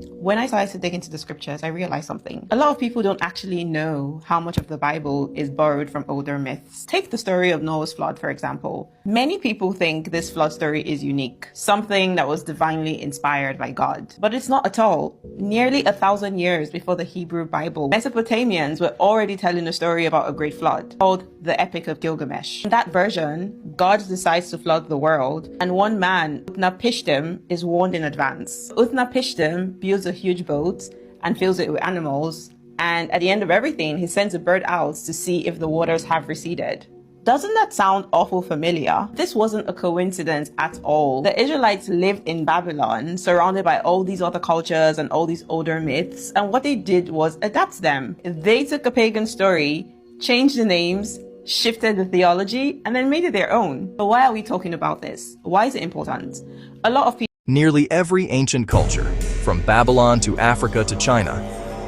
When I started to dig into the scriptures, I realized something. A lot of people don't actually know how much of the Bible is borrowed from older myths. Take the story of Noah's flood, for example. Many people think this flood story is unique, something that was divinely inspired by God. But it's not at all. Nearly 1,000 years before the Hebrew Bible, Mesopotamians were already telling a story about a great flood called the Epic of Gilgamesh. In that version, God decides to flood the world, and one man, Utnapishtim, is warned in advance. Utnapishtim builds a huge boat and fills it with animals, and at the end of everything, he sends a bird out to see if the waters have receded. Doesn't that sound awful familiar? This wasn't a coincidence at all. The Israelites lived in Babylon, surrounded by all these other cultures and all these older myths, and what they did was adapt them. They took a pagan story, changed the names, shifted the theology, and then made it their own. But why are we talking about this? Why is it important? A lot of people... Nearly every ancient culture, from Babylon to Africa to China,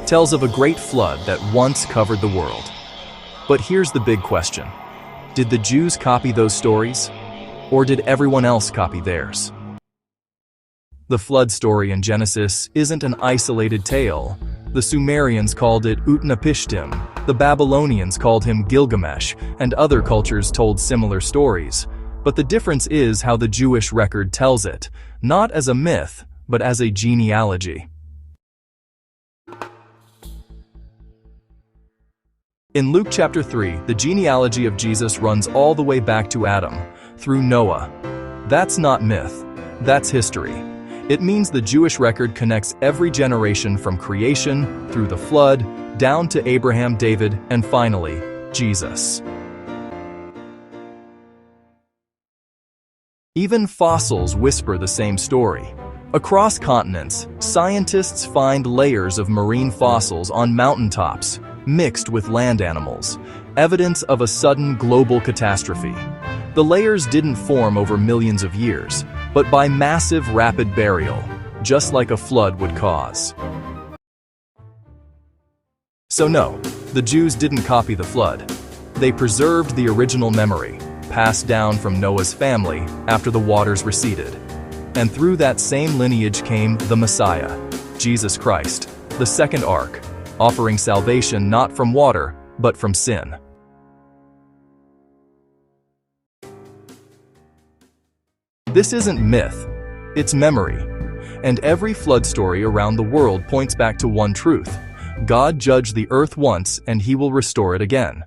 tells of a great flood that once covered the world. But here's the big question. Did the Jews copy those stories? Or did everyone else copy theirs? The flood story in Genesis isn't an isolated tale. The Sumerians called it Utnapishtim, the Babylonians called him Gilgamesh, and other cultures told similar stories. But the difference is how the Jewish record tells it, not as a myth, but as a genealogy. In Luke chapter 3, the genealogy of Jesus runs all the way back to Adam, through Noah. That's not myth, that's history. It means the Jewish record connects every generation from creation, through the flood, down to Abraham, David, and finally, Jesus. Even fossils whisper the same story. Across continents, scientists find layers of marine fossils on mountaintops, mixed with land animals, evidence of a sudden global catastrophe. The layers didn't form over millions of years, but by massive rapid burial, just like a flood would cause. So no, the Jews didn't copy the flood. They preserved the original memory, passed down from Noah's family after the waters receded. And through that same lineage came the Messiah, Jesus Christ, the second ark, offering salvation not from water, but from sin. This isn't myth, it's memory. And every flood story around the world points back to one truth. God judged the earth once and he will restore it again.